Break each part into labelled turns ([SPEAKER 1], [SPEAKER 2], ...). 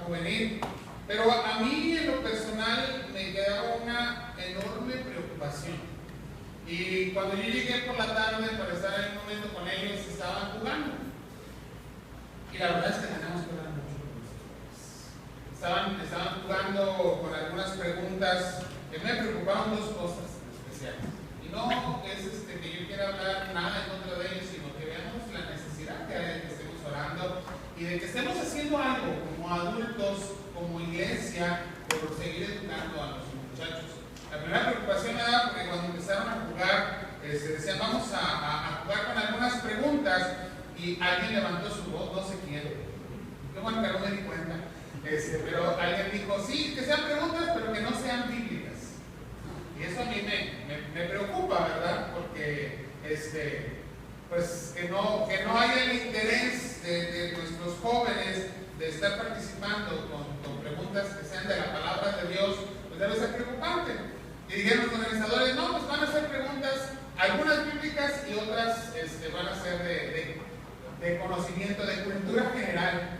[SPEAKER 1] juvenil. Pero a mí en lo personal me quedaba una enorme preocupación. Y cuando yo llegué por la tarde para estar en un momento con ellos, estaban jugando. Y la verdad es que tenemos que hablar mucho con los jóvenes. Estaban jugando con algunas preguntas que me preocupaban, dos cosas especiales. Y no es que yo quiera hablar nada en contra de ellos, sino que veamos la necesidad que hay de que estemos orando y de que estemos haciendo algo como adultos, como iglesia, por seguir educando a los muchachos. La primera preocupación era porque cuando empezaron a jugar, se decían vamos a jugar con algunas preguntas, y alguien levantó su voz, no sé quién. Yo bueno que no me di cuenta, pero alguien dijo, sí, que sean preguntas, pero que no sean bíblicas. Y eso a mí me preocupa, ¿verdad? Porque pues que no haya el interés de nuestros jóvenes de estar participando con preguntas que sean de la palabra de Dios, pues debe ser preocupante. Y dijeron los organizadores, no, pues van a hacer preguntas, algunas bíblicas y otras van a ser de conocimiento, de cultura general.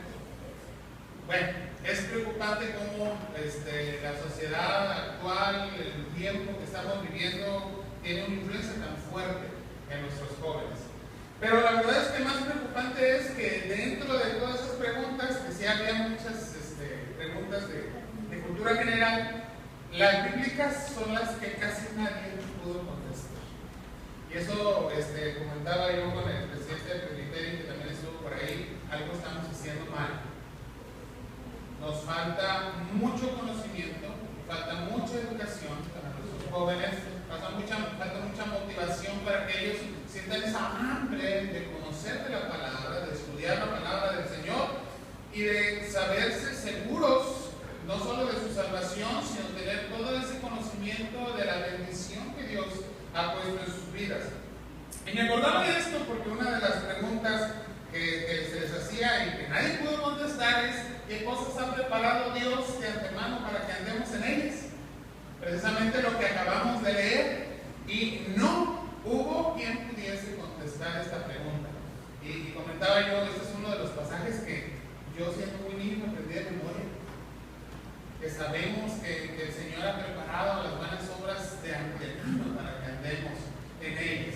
[SPEAKER 1] Bueno, es preocupante cómo la sociedad actual, el tiempo que estamos viviendo, tiene una influencia tan fuerte en nuestros jóvenes. Pero la verdad es que más preocupante es que dentro de todas esas preguntas, que sí había muchas preguntas de cultura general, las bíblicas son las que casi nadie pudo contestar. Y eso comentaba yo con el presidente del presbiterio, que también estuvo por ahí, algo estamos haciendo mal. Nos falta mucho conocimiento, falta mucha educación para nuestros jóvenes, falta mucha motivación para que ellos sientan esa hambre de conocer de la palabra, de estudiar la palabra del Señor y de saberse seguros no solo de su salvación, sino tener todo ese conocimiento de la bendición que Dios ha puesto en sus vidas. Y me acordaba de esto porque una de las preguntas que se les hacía y que nadie pudo contestar es ¿qué cosas ha preparado Dios de antemano para que andemos en ellas? Precisamente lo que acabamos de leer, y no hubo quien pudiese contestar esta pregunta. Y comentaba yo, este es uno de los pasajes que yo siendo muy niño me aprendí de memoria, que sabemos que el Señor ha preparado las buenas obras de antemano para que andemos en ellas.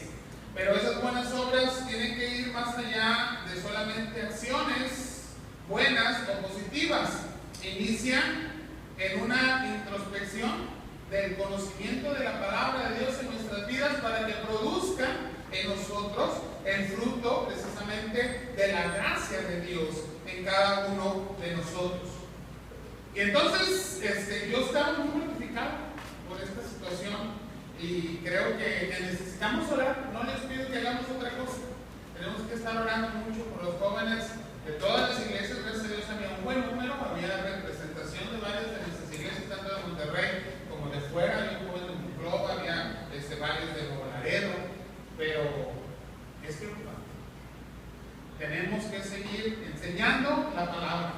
[SPEAKER 1] Pero esas buenas obras tienen que ir más allá de solamente acciones buenas o positivas. Inician en una introspección del conocimiento de la palabra de Dios en nuestras vidas para que produzca en nosotros el fruto precisamente de la gracia de Dios en cada uno de nosotros. Y entonces yo estaba muy mortificado por esta situación y creo que necesitamos orar. No les pido que hagamos otra cosa. Tenemos que estar orando mucho por los jóvenes de todas las iglesias. Gracias a Dios había un buen número, había representación de varias de nuestras iglesias, tanto de Monterrey como de fuera. Había un joven de Monclova, había varios de Nuevo Laredo, pero es preocupante. Tenemos que seguir enseñando la palabra.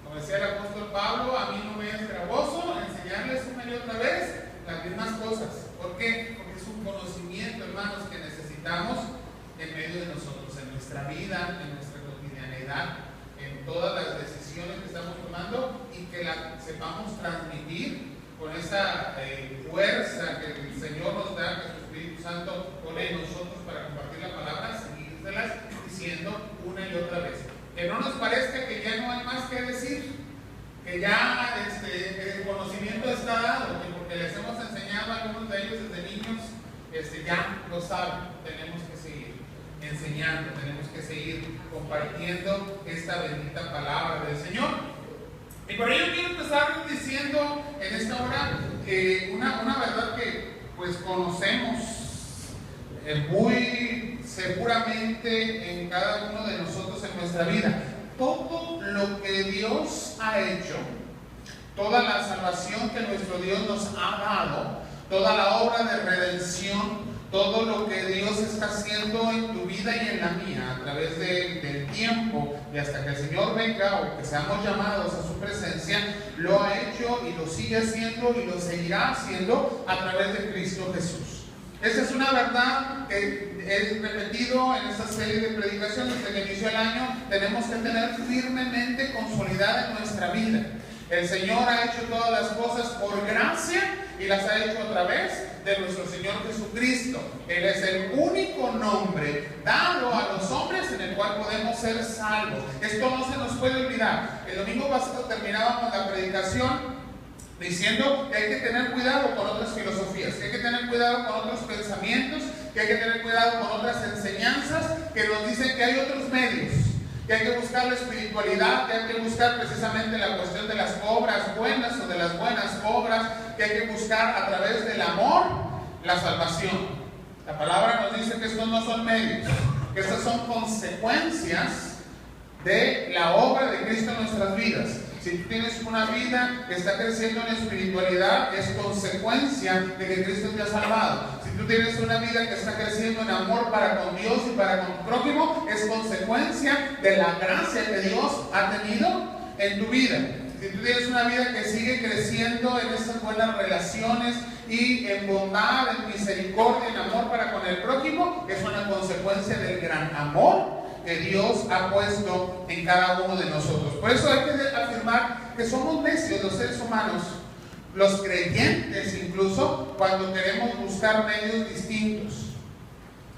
[SPEAKER 1] Como decía el apóstol Pablo, a mí no me es gravoso enseñarles una y otra vez las mismas cosas. ¿Por qué? Porque es un conocimiento, hermanos, que necesitamos en medio de nosotros, en nuestra vida, en nuestra cotidianidad, en todas las decisiones que estamos tomando, y que la sepamos transmitir con esa fuerza que el Señor nos da, que su Espíritu Santo pone en nosotros para compartir la palabra, seguírselas diciendo una y otra vez. Que no nos parezca que ya no hay más que decir, que ya el conocimiento está dado, que porque les hemos enseñado a algunos de ellos desde niños, ya lo saben. Tenemos que seguir enseñando, tenemos que seguir compartiendo esta bendita palabra del Señor. Y por ello quiero empezar diciendo en esta hora una verdad que pues conocemos muy seguramente en cada uno de nosotros en nuestra vida. Todo lo que Dios ha hecho, toda la salvación que nuestro Dios nos ha dado, toda la obra de redención, todo lo que Dios está haciendo en tu vida y en la mía a través del tiempo y hasta que el Señor venga o que seamos llamados a su presencia, lo ha hecho y lo sigue haciendo y lo seguirá haciendo a través de Cristo Jesús. Esa es una verdad que he repetido en esta serie de predicaciones desde que inició el año. Tenemos que tener firmemente consolidada en nuestra vida. El Señor ha hecho todas las cosas por gracia y las ha hecho a través de nuestro Señor Jesucristo. Él es el único nombre dado a los hombres en el cual podemos ser salvos. Esto no se nos puede olvidar. El domingo pasado terminábamos la predicación diciendo que hay que tener cuidado con otras filosofías, que hay que tener cuidado con otros pensamientos, que hay que tener cuidado con otras enseñanzas que nos dicen que hay otros medios, que hay que buscar la espiritualidad, que hay que buscar precisamente la cuestión de las obras buenas o de las buenas obras, que hay que buscar a través del amor la salvación. La palabra nos dice que estos no son medios, que estas son consecuencias de la obra de Cristo en nuestras vidas. Si tú tienes una vida que está creciendo en espiritualidad, es consecuencia de que Cristo te ha salvado. Si tú tienes una vida que está creciendo en amor para con Dios y para con tu prójimo, es consecuencia de la gracia que Dios ha tenido en tu vida. Si tú tienes una vida que sigue creciendo en esas buenas relaciones y en bondad, en misericordia, en amor para con el prójimo, es una consecuencia del gran amor que Dios ha puesto en cada uno de nosotros. Por eso hay que afirmar que somos necios los seres humanos, los creyentes incluso, cuando queremos buscar medios distintos.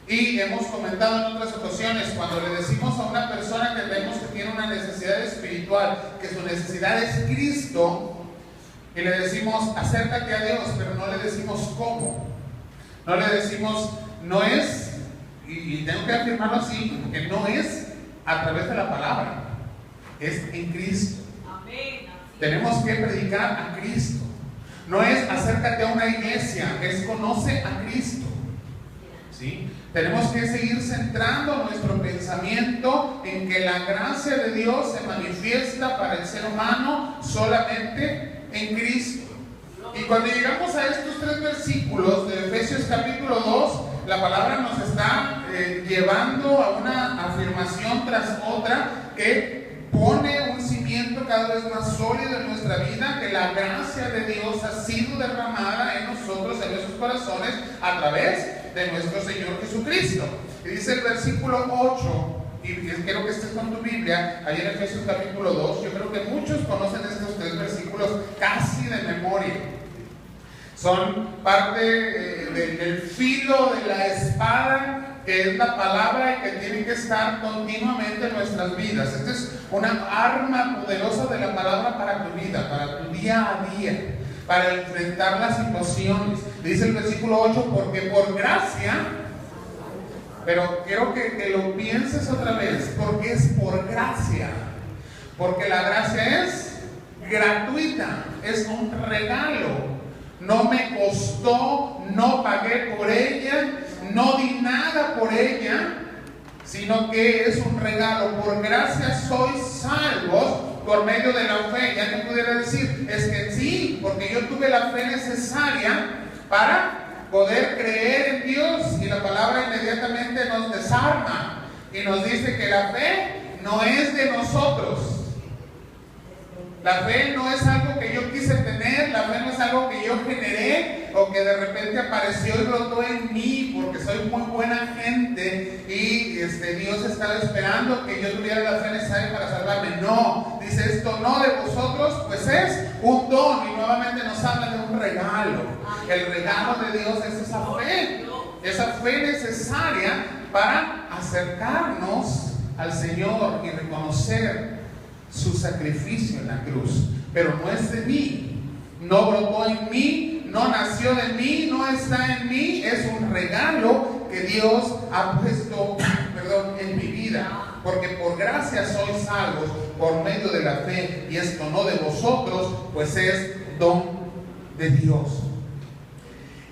[SPEAKER 1] Y hemos comentado en otras ocasiones, cuando le decimos a una persona que vemos que tiene una necesidad espiritual, que su necesidad es Cristo, y le decimos acércate a Dios, pero no le decimos cómo, no le decimos, no es, y tengo que afirmarlo así, que no es a través de la palabra, es en Cristo. Amén. Tenemos que predicar a Cristo. No es acércate a una iglesia, es conoce a Cristo. ¿Sí? Tenemos que seguir centrando nuestro pensamiento en que la gracia de Dios se manifiesta para el ser humano solamente en Cristo. Y cuando llegamos a estos 3 versículos de Efesios capítulo 2, la palabra nos está llevando a una afirmación tras otra que pone un cimiento cada vez más sólido en nuestra vida, que la gracia de Dios ha sido derramada en nosotros, en nuestros corazones, a través de nuestro Señor Jesucristo. Y dice el versículo 8, y quiero que estés con tu Biblia, ahí en Efesios capítulo 2, yo creo que muchos conocen estos 3 versículos casi de memoria. Son parte del filo de la espada que es la palabra y que tiene que estar continuamente en nuestras vidas. Esta es una arma poderosa de la palabra para tu vida, para tu día a día, para enfrentar las situaciones. Dice el versículo 8, porque por gracia, pero quiero que lo pienses otra vez, porque es por gracia, porque la gracia es gratuita, es un regalo. No me costó, no pagué por ella, no di nada por ella, sino que es un regalo. Por gracia sois salvos por medio de la fe. Ya te pudiera decir, es que sí, porque yo tuve la fe necesaria para poder creer en Dios, y la palabra inmediatamente nos desarma y nos dice que la fe no es de nosotros. La fe no es algo que yo quise tener, la fe no es algo que yo generé o que de repente apareció y brotó en mí porque soy muy buena gente y Dios estaba esperando que yo tuviera la fe necesaria para salvarme. No, dice esto no de vosotros, pues es un don, y nuevamente nos habla de un regalo. El regalo de Dios es esa fe necesaria para acercarnos al Señor y reconocer su sacrificio en la cruz. Pero no es de mí, no brotó en mí, no nació de mí, no está en mí, es un regalo que Dios ha puesto en mi vida. Porque por gracia sois salvos por medio de la fe, y esto no de vosotros, pues es don de Dios.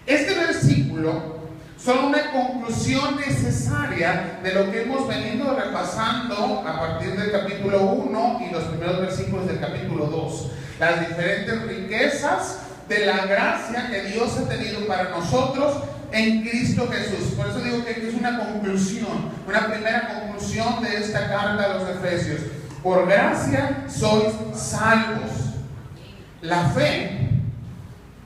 [SPEAKER 1] Este versículo son una conclusión necesaria de lo que hemos venido repasando a partir del capítulo 1 y los primeros versículos del capítulo 2. Las diferentes riquezas de la gracia que Dios ha tenido para nosotros en Cristo Jesús. Por eso digo que es una conclusión, una primera conclusión de esta carta a los Efesios. Por gracia sois salvos. La fe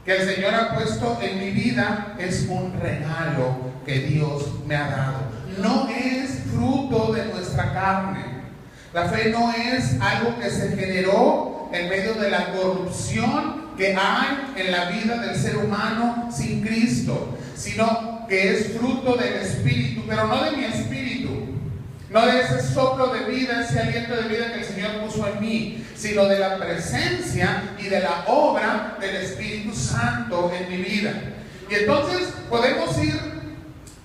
[SPEAKER 1] que el Señor ha puesto en mi vida es un regalo que Dios me ha dado. No es fruto de nuestra carne. La fe no es algo que se generó en medio de la corrupción que hay en la vida del ser humano sin Cristo, sino que es fruto del Espíritu, pero no de mi espíritu, no de ese soplo de vida, ese aliento de vida que el Señor puso en mí, sino de la presencia y de la obra del Espíritu Santo en mi vida. Y entonces podemos ir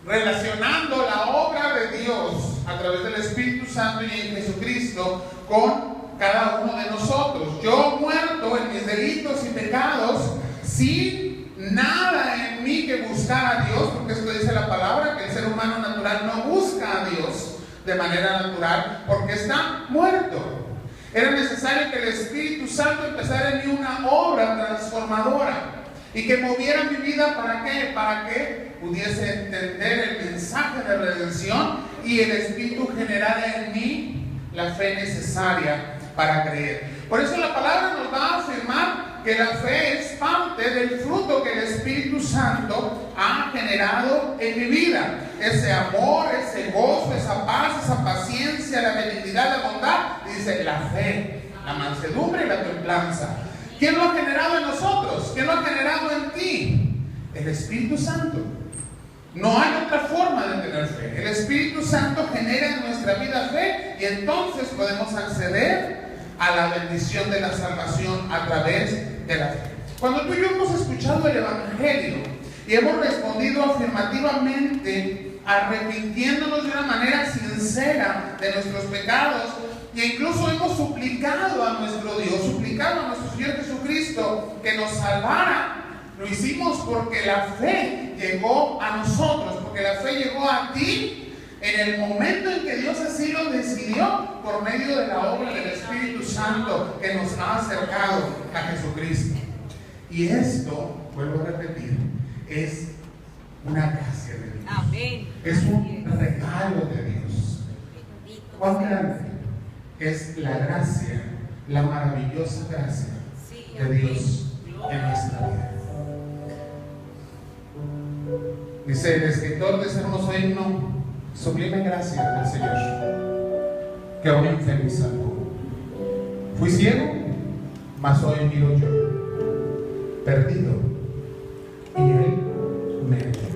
[SPEAKER 1] relacionando la obra de Dios a través del Espíritu Santo y en Jesucristo con cada uno de nosotros. Yo muerto en mis delitos y pecados, sin nada en mí que buscar a Dios, porque esto dice la palabra, que el ser humano natural no busca a Dios de manera natural, porque está muerto. Era necesario que el Espíritu Santo empezara en mí una obra transformadora y que moviera mi vida. ¿Para qué? Para que pudiese entender el mensaje de redención y el Espíritu generara en mí la fe necesaria para creer. Por eso la palabra nos va a afirmar que la fe es parte del fruto que el Espíritu Santo ha generado en mi vida. Ese amor, ese gozo, esa paz, esa paciencia, la benignidad, la bondad. Dice la fe, la mansedumbre y la templanza. ¿Quién lo ha generado en nosotros? ¿Quién lo ha generado en ti? El Espíritu Santo. No hay otra forma de tener fe. El Espíritu Santo genera en nuestra vida fe y entonces podemos acceder a la bendición de la salvación a través de la fe. Cuando tú y yo hemos escuchado el Evangelio y hemos respondido afirmativamente, arrepintiéndonos de una manera sincera de nuestros pecados, e incluso hemos suplicado a nuestro Dios, suplicado a nuestro Señor Jesucristo que nos salvara, lo hicimos porque la fe llegó a nosotros, porque la fe llegó a ti en el momento en que Dios así lo decidió por medio de la obra del Espíritu Santo que nos ha acercado a Jesucristo. Y esto, vuelvo a repetir, es una gracia de Dios.
[SPEAKER 2] Amén.
[SPEAKER 1] Es un regalo de Dios. ¿Cuán grande es la gracia, la maravillosa gracia de Dios en nuestra vida? Dice el escritor de ese hermoso himno: sublime gracia del Señor, que hoy me salvó. Fui ciego, mas hoy miro yo, perdido, y Él me halló.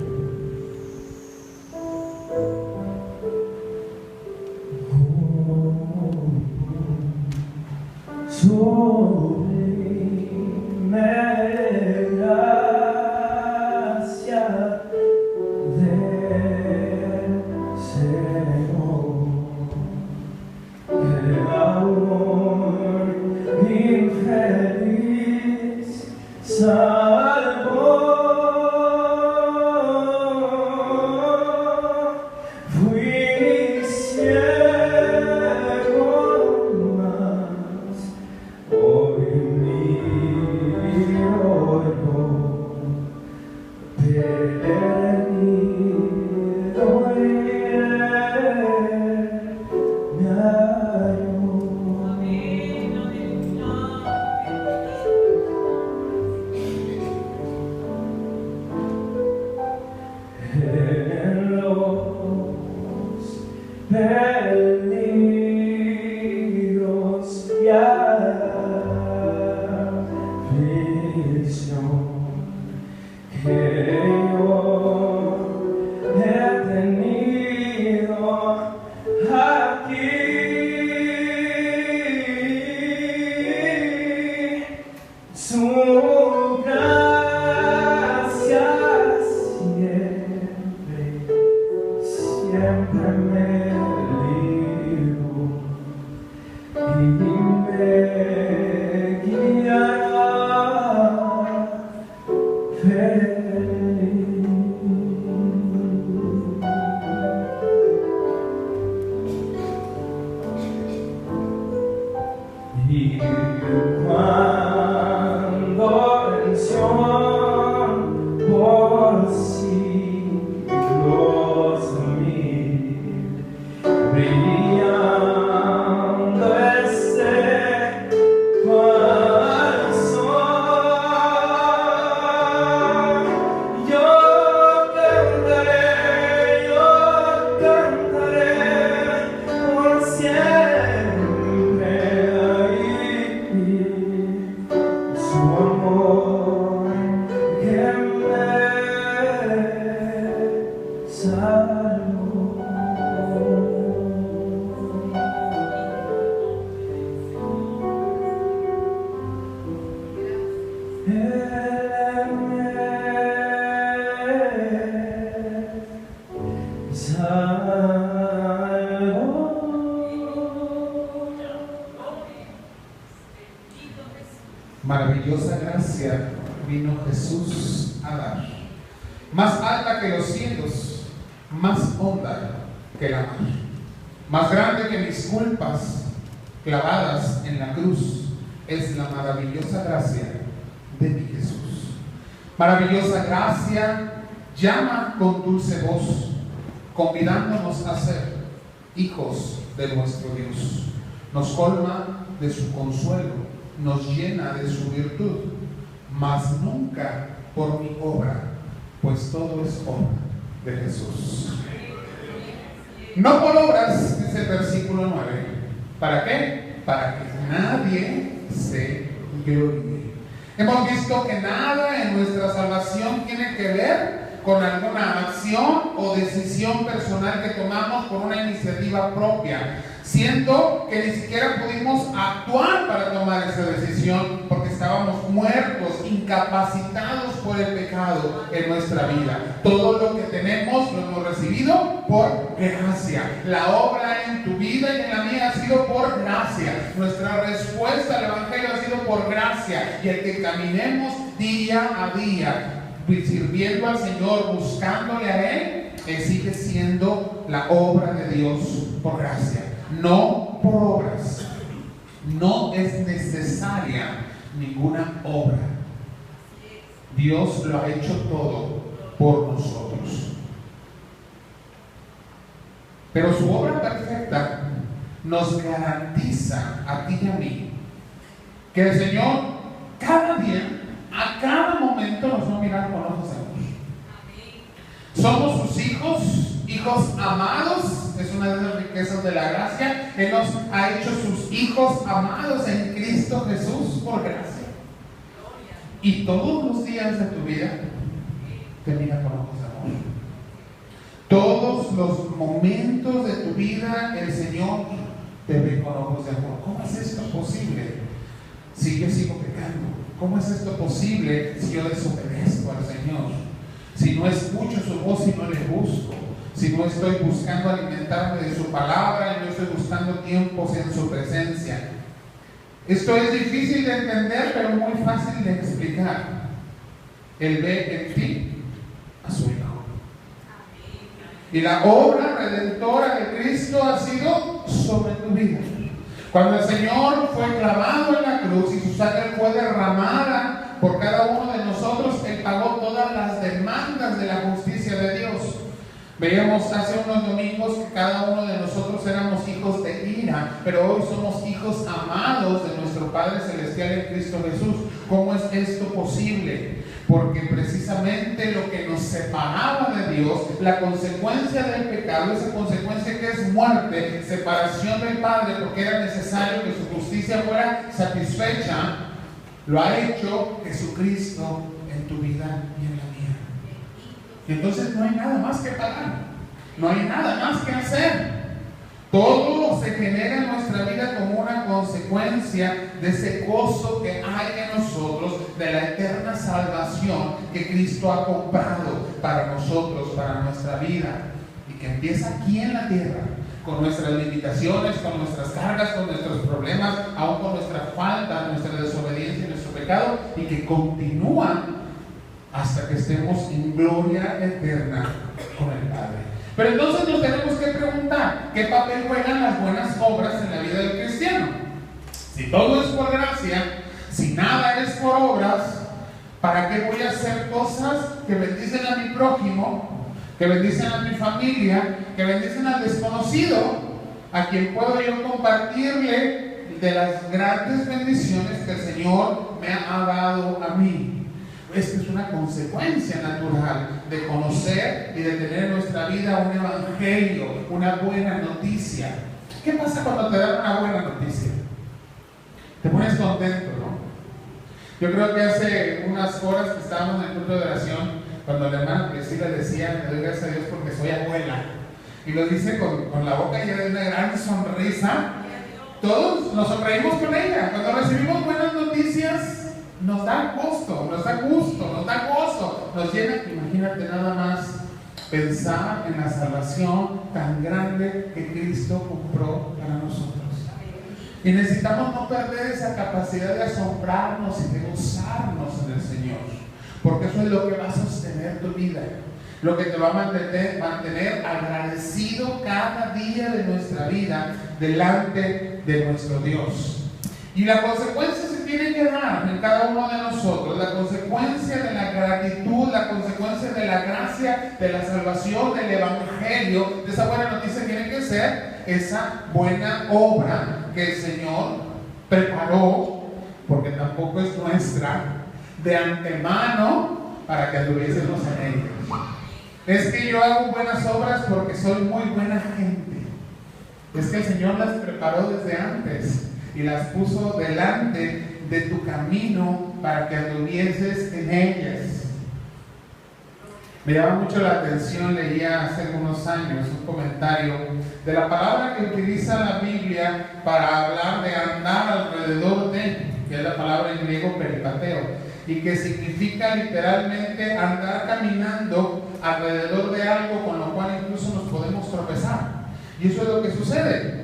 [SPEAKER 1] gracia vino Jesús a dar. Más alta que los cielos, más honda que la mar. Más grande que mis culpas clavadas en la cruz es la maravillosa gracia de mi Jesús. Maravillosa gracia llama con dulce voz, convidándonos a ser hijos de nuestro Dios. Nos colma de su consuelo, nos llena de su virtud, mas nunca por mi obra, pues todo es obra de Jesús. No por obras, dice el versículo 9. ¿Para qué? Para que nadie se gloríe. Hemos visto que nada en nuestra salvación tiene que ver con alguna acción o decisión personal que tomamos por una iniciativa propia. Siento que ni siquiera pudimos actuar para tomar esa decisión porque estábamos muertos, incapacitados por el pecado en nuestra vida. Todo lo que tenemos lo hemos recibido por gracia. La obra en tu vida y en la mía ha sido por gracia. Nuestra respuesta al Evangelio ha sido por gracia. Y el que caminemos día a día sirviendo al Señor, buscándole a Él, sigue siendo la obra de Dios por gracia, no por obras. No es necesaria ninguna obra. Dios lo ha hecho todo por nosotros. Pero su obra perfecta nos garantiza a ti y a mí que el Señor cada día, a cada momento, nos va a mirar con ojos de amor. Somos sus hijos, hijos amados. Es una de las riquezas de la gracia. Él nos ha hecho sus hijos amados en Cristo Jesús por gracia. Y todos los días de tu vida te mira con ojos de amor. Todos los momentos de tu vida el Señor te ve con ojos de amor. ¿Cómo es esto posible si yo sigo pecando? ¿Cómo es esto posible si yo desobedezco al Señor? Si no escucho su voz y no le busco. Si no estoy buscando alimentarme de su palabra y no estoy buscando tiempos en su presencia. Esto es difícil de entender, pero muy fácil de explicar. Él ve en ti a su Hijo. Y la obra redentora de Cristo ha sido sobre tu vida. Cuando el Señor fue clavado en la cruz y su sangre fue derramada por cada uno de nosotros, Él pagó todas las demandas de la justicia de Dios. Veíamos hace unos domingos que cada uno de nosotros éramos hijos de ira, pero hoy somos hijos amados de nuestro Padre Celestial en Cristo Jesús. ¿Cómo es esto posible? Porque precisamente lo que nos separaba de Dios, la consecuencia del pecado, esa consecuencia que es muerte, separación del Padre, porque era necesario que su justicia fuera satisfecha, lo ha hecho Jesucristo en tu vida y en la mía. Y entonces no hay nada más que pagar, no hay nada más que hacer. Todo se genera en nuestra vida como una consecuencia de ese gozo que hay en nosotros, de la eterna salvación que Cristo ha comprado para nosotros, para nuestra vida, y que empieza aquí en la tierra, con nuestras limitaciones, con nuestras cargas, con nuestros problemas, aún con nuestra falta, nuestra desobediencia y nuestro pecado, y que continúa hasta que estemos en gloria eterna con el Padre. Pero entonces nos tenemos que preguntar, ¿qué papel juegan las buenas obras en la vida del cristiano? Si todo es por gracia, si nada es por obras, ¿para qué voy a hacer cosas que bendicen a mi prójimo, que bendicen a mi familia, que bendicen al desconocido, a quien puedo yo compartirle de las grandes bendiciones que el Señor me ha dado a mí? Esta es una consecuencia natural de conocer y de tener en nuestra vida un evangelio, una buena noticia. ¿Qué pasa cuando te dan una buena noticia? Te pones contento, ¿no? Yo creo que hace unas horas que estábamos en el culto de oración, cuando la hermana Priscila decía, me doy gracias a Dios porque soy abuela, y lo dice con la boca llena de una gran sonrisa, todos nos sonreímos con ella. Cuando recibimos buenas noticias, nos da gusto, nos da gusto, nos da gozo, nos llena. Imagínate nada más pensar en la salvación tan grande que Cristo compró para nosotros. Y necesitamos no perder esa capacidad de asombrarnos y de gozarnos en el Señor, porque eso es lo que va a sostener tu vida, lo que te va a mantener agradecido cada día de nuestra vida delante de nuestro Dios. Y la consecuencia se tiene que dar en cada uno de nosotros, la consecuencia de la gratitud, la consecuencia de la gracia, de la salvación, del Evangelio, de esa buena noticia tiene que ser esa buena obra que el Señor preparó, porque tampoco es nuestra, de antemano para que anduviésemos en ella. Es que yo hago buenas obras porque soy muy buena gente. Es que el Señor las preparó desde antes y las puso delante de tu camino para que anduvieses en ellas. Me llama mucho la atención, leía hace algunos años un comentario de la palabra que utiliza la Biblia para hablar de andar alrededor de, que es la palabra en griego peripateo, y que significa literalmente andar caminando alrededor de algo con lo cual incluso nos podemos tropezar. Y eso es lo que sucede.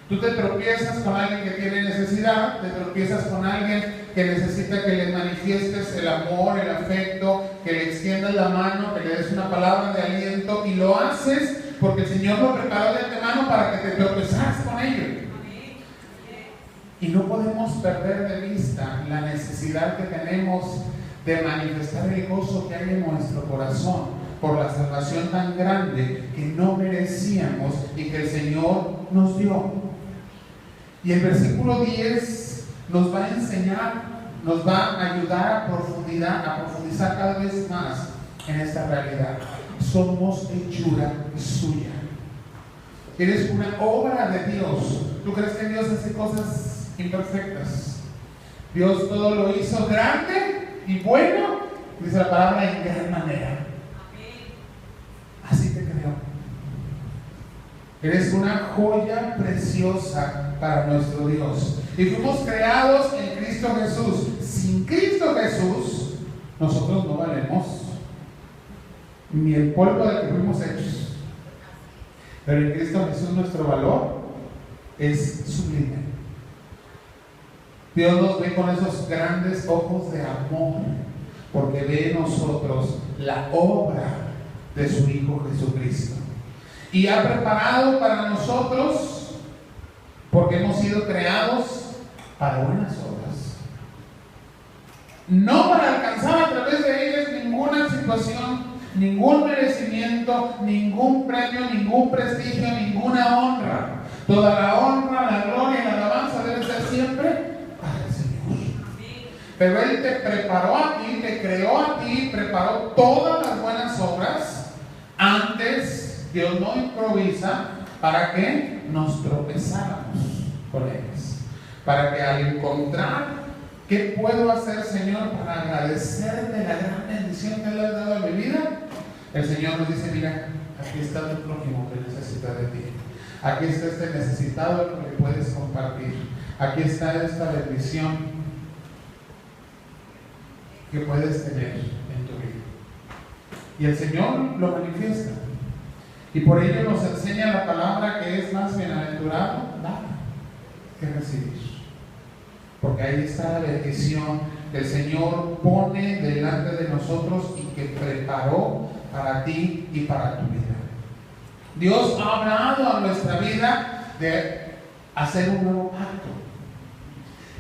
[SPEAKER 1] Tú te tropiezas con alguien que tiene necesidad, te tropiezas con alguien que necesita que le manifiestes el amor, el afecto, que le extiendas la mano, que le des una palabra de aliento, y lo haces porque el Señor lo preparó de antemano para que te tropezaras con ello. Y no podemos perder de vista la necesidad que tenemos de manifestar el gozo que hay en nuestro corazón por la salvación tan grande que no merecíamos y que el Señor nos dio. Y el versículo 10 nos va a enseñar, nos va a ayudar a profundizar cada vez más en esta realidad. Somos hechura suya. Eres una obra de Dios. ¿Tú crees que Dios hace cosas imperfectas? Dios todo lo hizo grande y bueno, dice la palabra, en gran manera. Así te creó. Eres una joya preciosa para nuestro Dios. Y fuimos creados en Cristo Jesús. Sin Cristo Jesús, nosotros no valemos ni el polvo del que fuimos hechos. Pero en Cristo Jesús nuestro valor es sublime. Dios nos ve con esos grandes ojos de amor, porque ve en nosotros la obra de su Hijo Jesucristo. Y ha preparado para nosotros, porque hemos sido creados para buenas obras. No para alcanzar a través de ellas ninguna situación, ningún merecimiento, ningún premio, ningún prestigio, ninguna honra. Toda la honra, la gloria y la alabanza debe ser siempre para el Señor. Pero Él te preparó a ti, te creó a ti, preparó todas las buenas obras antes. Dios no improvisa para que nos tropezáramos con ellas. Para que al encontrar qué puedo hacer, Señor, para agradecerte la gran bendición que le has dado a mi vida, el Señor nos dice: mira, aquí está tu prójimo que necesita de ti. Aquí está este necesitado que le puedes compartir. Aquí está esta bendición que puedes tener en tu vida. Y el Señor lo manifiesta. Y por ello nos enseña la palabra que es más bienaventurado dar que recibir. Porque ahí está la bendición que el Señor pone delante de nosotros y que preparó para ti y para tu vida. Dios ha hablado a nuestra vida de hacer un nuevo pacto.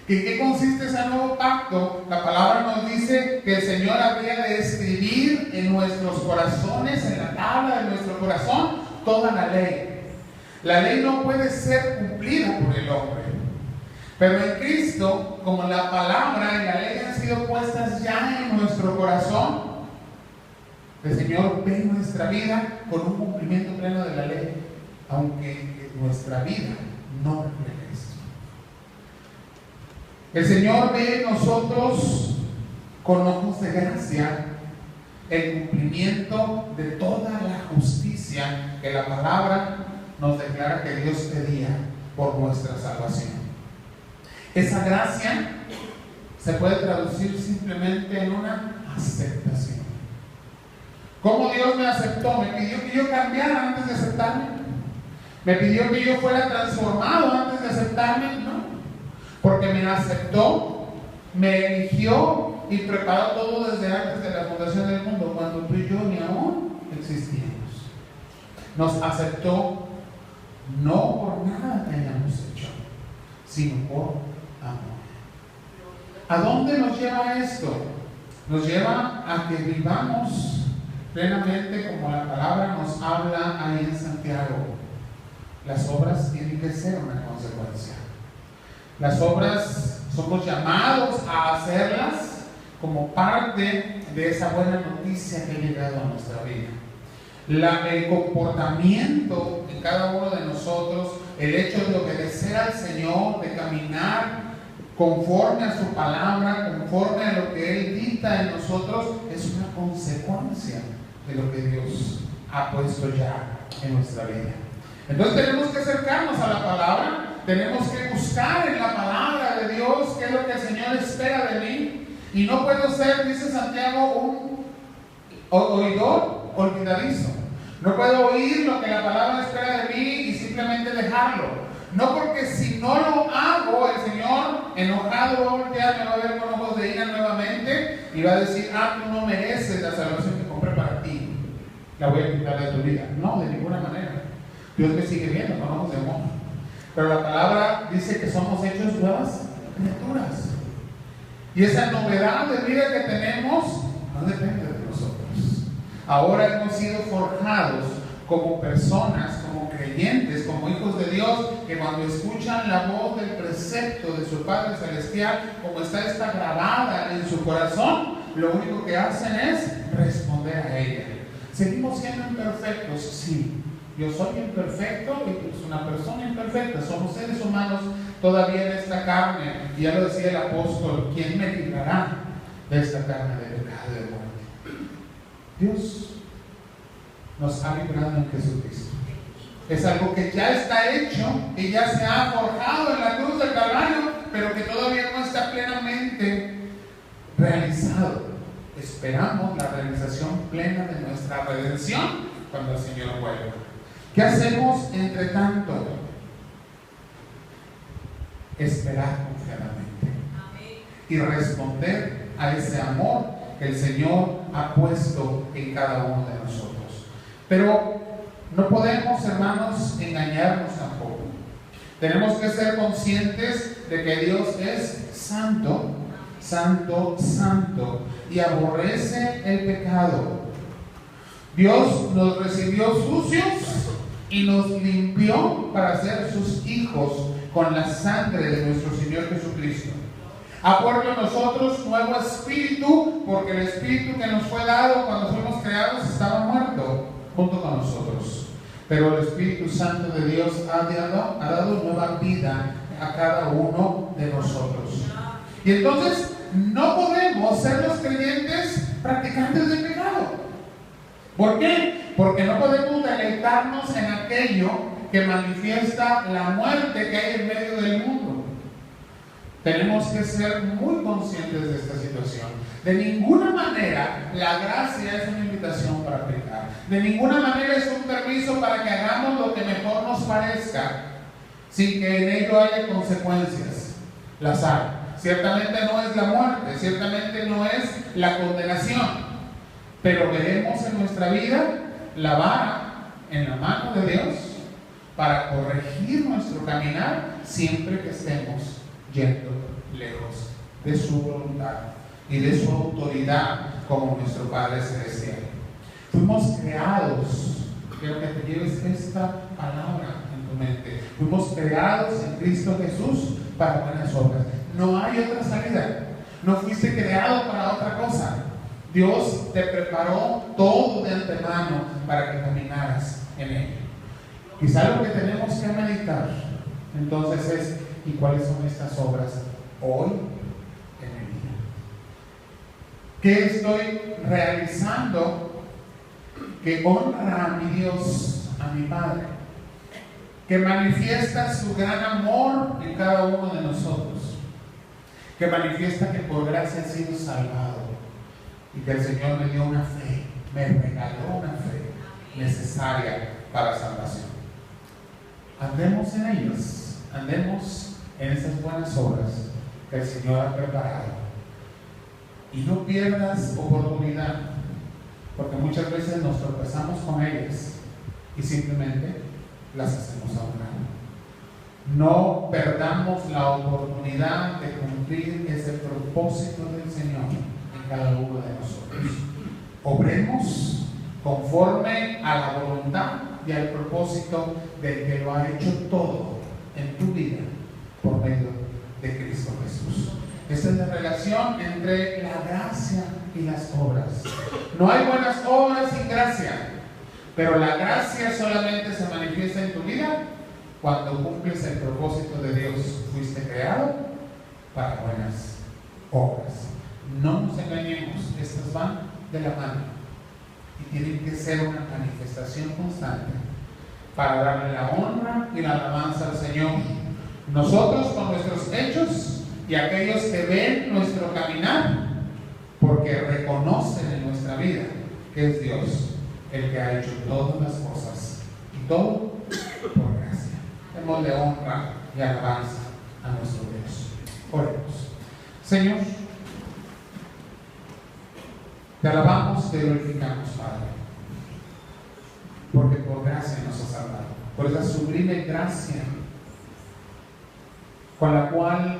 [SPEAKER 1] ¿En qué consiste ese nuevo pacto? La palabra nos dice que el Señor habría de escribir en nuestros corazones, en la tabla de nuestro corazón, toda la ley. La ley no puede ser cumplida por el hombre. Pero en Cristo, como la palabra y la ley han sido puestas ya en nuestro corazón, el Señor ve nuestra vida con un cumplimiento pleno de la ley, aunque nuestra vida no refleje esto. El Señor ve en nosotros con ojos de gracia el cumplimiento de toda la justicia que la palabra nos declara que Dios pedía por nuestra salvación. Esa gracia se puede traducir simplemente en una aceptación. ¿Cómo Dios me aceptó? ¿Me pidió que yo cambiara antes de aceptarme? ¿Me pidió que yo fuera transformado antes de aceptarme? No. porque me aceptó, me eligió y preparó todo desde antes de la fundación del mundo, cuando tú y yo ni aún existíamos. Nos aceptó no por nada que hayamos hecho, sino por amor. ¿A dónde nos lleva esto? Nos lleva a que vivamos plenamente como la palabra nos habla ahí en Santiago. Las obras tienen que ser una consecuencia. Las obras somos llamados a hacerlas como parte de esa buena noticia que ha llegado a nuestra vida. El comportamiento en cada uno de nosotros, el hecho de obedecer al Señor, de caminar conforme a su palabra, conforme a lo que Él dicta en nosotros, es una consecuencia de lo que Dios ha puesto ya en nuestra vida. Entonces tenemos que acercarnos a la palabra, tenemos que buscar en la palabra de Dios qué es lo que el Señor espera de mí, y no puedo ser, dice Santiago, un oidor olvidadizo. No puedo oír lo que la palabra espera de mí y simplemente dejarlo. No, porque si no lo hago, el Señor enojado va a voltear, me va a ver con ojos de ira nuevamente y va a decir: tú no mereces la salvación que compré para ti, la voy a quitar de tu vida. No, de ninguna manera. Dios me sigue viendo con ojos de amor. Pero la palabra dice que somos hechos nuevas criaturas. Y esa novedad de vida que tenemos no depende de nosotros. Ahora hemos sido forjados como personas, como creyentes, como hijos de Dios, que cuando escuchan la voz del precepto de su Padre Celestial, como está grabada en su corazón, lo único que hacen es responder a ella. ¿Seguimos siendo imperfectos? Sí. Yo soy imperfecto y tú eres una persona imperfecta. Somos seres humanos todavía en esta carne. Y ya lo decía el apóstol: ¿quién me librará de esta carne de pecado y de muerte? Dios nos ha librado en Jesucristo. Es algo que ya está hecho y ya se ha forjado en la cruz del Calvario, pero que todavía no está plenamente realizado. Esperamos la realización plena de nuestra redención cuando el Señor vuelva. ¿Qué hacemos entre tanto? Esperar confiadamente y responder a ese amor que el Señor ha puesto en cada uno de nosotros. Pero no podemos, hermanos, engañarnos tampoco. Tenemos que ser conscientes de que Dios es santo, santo, santo, y aborrece el pecado. Dios nos recibió sucios y nos limpió para ser sus hijos con la sangre de nuestro Señor Jesucristo. Ha puesto en nosotros nuevo espíritu, porque el espíritu que nos fue dado cuando fuimos creados estaba muerto junto con nosotros. Pero el Espíritu Santo de Dios ha dado nueva vida a cada uno de nosotros. Y entonces no podemos ser los creyentes practicantes del pecado. ¿Por qué? Porque no podemos deleitarnos en aquello que manifiesta la muerte que hay en medio del mundo. Tenemos que ser muy conscientes de esta situación. De ninguna manera la gracia es una invitación para pecar. De ninguna manera es un permiso para que hagamos lo que mejor nos parezca, sin que en ello haya consecuencias. Las hay. Ciertamente no es la muerte, ciertamente no es la condenación. Pero veremos en nuestra vida la vara en la mano de Dios para corregir nuestro caminar siempre que estemos yendo lejos de su voluntad y de su autoridad como nuestro Padre Celestial. Fuimos creados, quiero que te lleves esta palabra en tu mente, fuimos creados en Cristo Jesús para buenas obras. No hay otra salida. No fuiste creado para otra cosa. Dios te preparó todo de antemano para que caminaras en ello. Quizá lo que tenemos que meditar entonces es: ¿y cuáles son estas obras hoy en mi vida? ¿Qué estoy realizando que honra a mi Dios, a mi Padre, que manifiesta su gran amor en cada uno de nosotros, que manifiesta que por gracia he sido salvado y que el Señor me dio una fe, me regaló una fe necesaria para salvación? Andemos en ellos, andemos en esas buenas obras que el Señor ha preparado. Y no pierdas oportunidad, porque muchas veces nos tropezamos con ellas y simplemente las hacemos a un lado. No perdamos la oportunidad de cumplir ese propósito del Señor en cada uno de nosotros. Obremos conforme a la voluntad y al propósito del que lo ha hecho todo en tu vida por medio de Cristo Jesús. Esta es la relación entre la gracia y las obras. No hay buenas obras sin gracia, pero la gracia solamente se manifiesta en tu vida cuando cumples el propósito de Dios. Fuiste creado para buenas obras. No nos engañemos, estas van de la mano y tienen que ser una manifestación constante para darle la honra y la alabanza al Señor. Nosotros con nuestros hechos y aquellos que ven nuestro caminar, porque reconocen en nuestra vida que es Dios el que ha hecho todas las cosas y todo por gracia. Démosle honra y alabanza a nuestro Dios. Oremos. Señor, te alabamos, te glorificamos, Padre, porque por gracia nos has salvado, por esa sublime gracia con la cual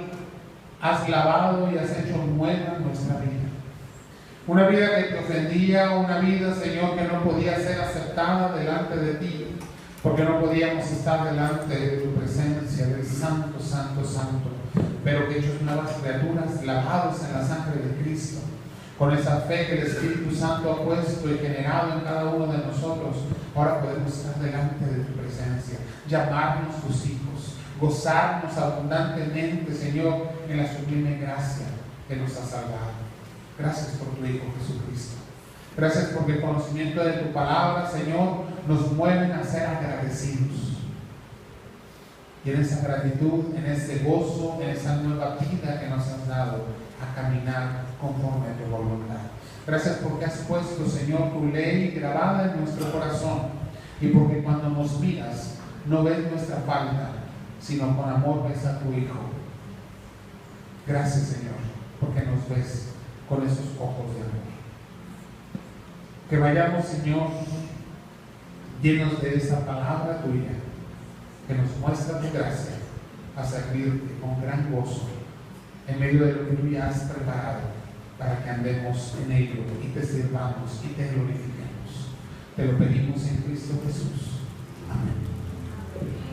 [SPEAKER 1] has lavado y has hecho nueva nuestra vida. Una vida que te ofendía, una vida, Señor, que no podía ser aceptada delante de ti, porque no podíamos estar delante de tu presencia, del Santo, Santo, Santo, pero que hechos nuevas criaturas, lavados en la sangre de Cristo, con esa fe que el Espíritu Santo ha puesto y generado en cada uno de nosotros, ahora podemos estar delante de tu presencia, llamarnos tus hijos, gozarnos abundantemente, Señor, en la sublime gracia que nos ha salvado. Gracias por tu Hijo Jesucristo. Gracias porque el conocimiento de tu palabra, Señor, nos mueven a ser agradecidos. Y en esa gratitud, en ese gozo, en esa nueva vida que nos has dado, a caminar conforme a tu voluntad. Gracias porque has puesto, Señor, tu ley grabada en nuestro corazón. Y porque cuando nos miras, no ves nuestra falta, sino con amor ves a tu Hijo. Gracias, Señor, porque nos ves con esos ojos de amor. Que vayamos, Señor, llenos de esa palabra tuya, que nos muestra tu gracia, a servirte con gran gozo, en medio de lo que tú ya has preparado, para que andemos en ello y te sirvamos y te glorifiquemos. Te lo pedimos en Cristo Jesús. Amén.